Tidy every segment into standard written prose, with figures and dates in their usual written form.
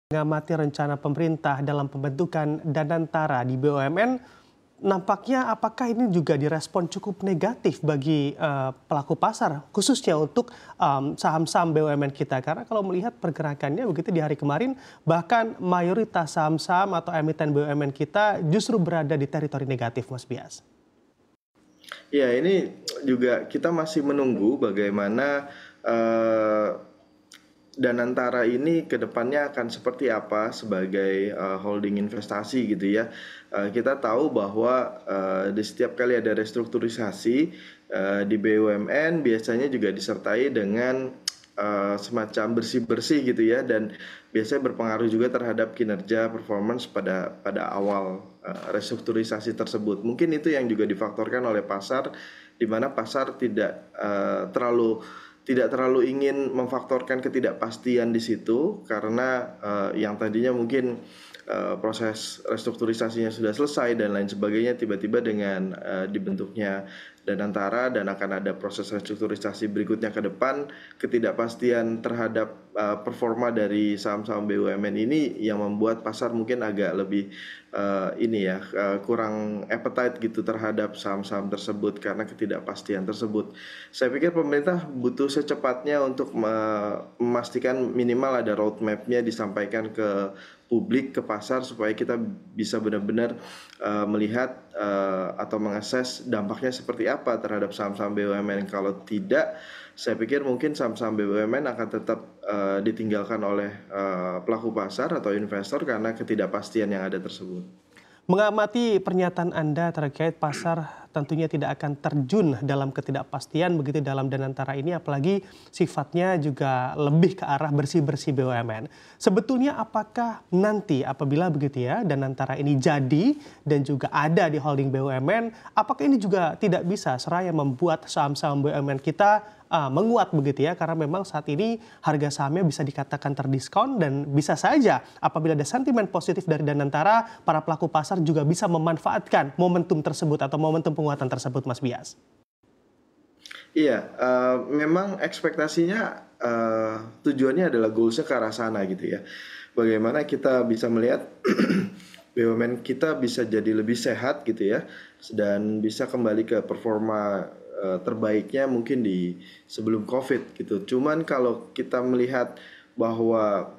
Mengamati rencana pemerintah dalam pembentukan Danantara di BUMN, nampaknya apakah ini juga direspon cukup negatif bagi pelaku pasar, khususnya untuk saham-saham BUMN kita. Karena kalau melihat pergerakannya begitu di hari kemarin, bahkan mayoritas saham-saham atau emiten BUMN kita justru berada di teritori negatif, Mas Bias. Ya, ini juga kita masih menunggu bagaimana eh, Danantara ini ke depannya akan seperti apa sebagai holding investasi gitu ya. Kita tahu bahwa di setiap kali ada restrukturisasi di BUMN biasanya juga disertai dengan semacam bersih-bersih gitu ya, dan biasanya berpengaruh juga terhadap kinerja performance pada awal restrukturisasi tersebut. Mungkin itu yang juga difaktorkan oleh pasar, di mana pasar tidak terlalu ingin memfaktorkan ketidakpastian di situ, karena yang tadinya mungkin proses restrukturisasinya sudah selesai dan lain sebagainya, tiba-tiba dengan dibentuknya Danantara dan akan ada proses restrukturisasi berikutnya ke depan, ketidakpastian terhadap performa dari saham-saham BUMN ini yang membuat pasar mungkin agak lebih kurang appetite gitu terhadap saham-saham tersebut karena ketidakpastian tersebut. Saya pikir pemerintah butuh secepatnya untuk memastikan minimal ada roadmap-nya disampaikan ke publik, ke pasar, supaya kita bisa benar-benar melihat atau mengakses dampaknya seperti apa terhadap saham-saham BUMN. Kalau tidak, saya pikir mungkin saham-saham BUMN akan tetap ditinggalkan oleh pelaku pasar atau investor karena ketidakpastian yang ada tersebut. Mengamati pernyataan Anda terkait pasar tentunya tidak akan terjun dalam ketidakpastian begitu dalam Danantara ini, apalagi sifatnya juga lebih ke arah bersih-bersih BUMN. Sebetulnya apakah nanti apabila begitu ya Danantara ini jadi dan juga ada di holding BUMN, apakah ini juga tidak bisa seraya membuat saham-saham BUMN kita menguat begitu ya, karena memang saat ini harga sahamnya bisa dikatakan terdiskon dan bisa saja apabila ada sentimen positif dari Danantara, para pelaku pasar juga bisa memanfaatkan momentum tersebut atau momentum penguatan tersebut, Mas Bias. Iya, memang ekspektasinya tujuannya adalah goals-nya ke arah sana gitu ya. Bagaimana kita bisa melihat BUMN kita bisa jadi lebih sehat gitu ya, dan bisa kembali ke performa terbaiknya mungkin di sebelum COVID gitu. Cuman kalau kita melihat bahwa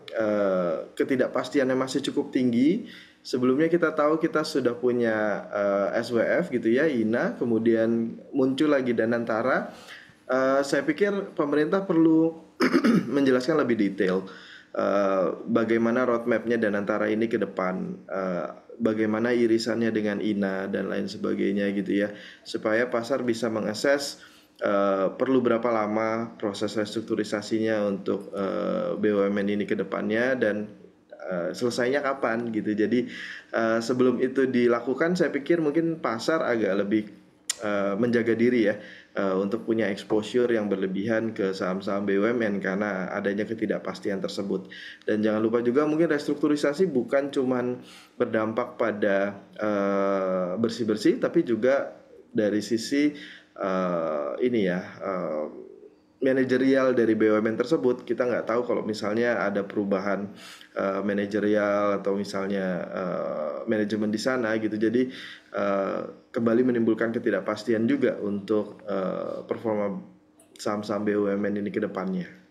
ketidakpastiannya masih cukup tinggi, sebelumnya kita tahu kita sudah punya SWF gitu ya, INA, kemudian muncul lagi Danantara. Saya pikir pemerintah perlu menjelaskan lebih detail bagaimana roadmap-nya Danantara ini ke depan, bagaimana irisannya dengan INA dan lain sebagainya gitu ya, supaya pasar bisa mengakses perlu berapa lama proses restrukturisasinya untuk BUMN ini ke depannya, dan selesainya kapan gitu. Jadi sebelum itu dilakukan, saya pikir mungkin pasar agak lebih menjaga diri ya, untuk punya exposure yang berlebihan ke saham-saham BUMN karena adanya ketidakpastian tersebut. Dan jangan lupa juga mungkin restrukturisasi bukan cuman berdampak pada bersih-bersih, tapi juga dari sisi manajerial dari BUMN tersebut. Kita nggak tahu kalau misalnya ada perubahan manajerial atau misalnya manajemen di sana gitu. Jadi kembali menimbulkan ketidakpastian juga untuk performa saham-saham BUMN ini ke depannya.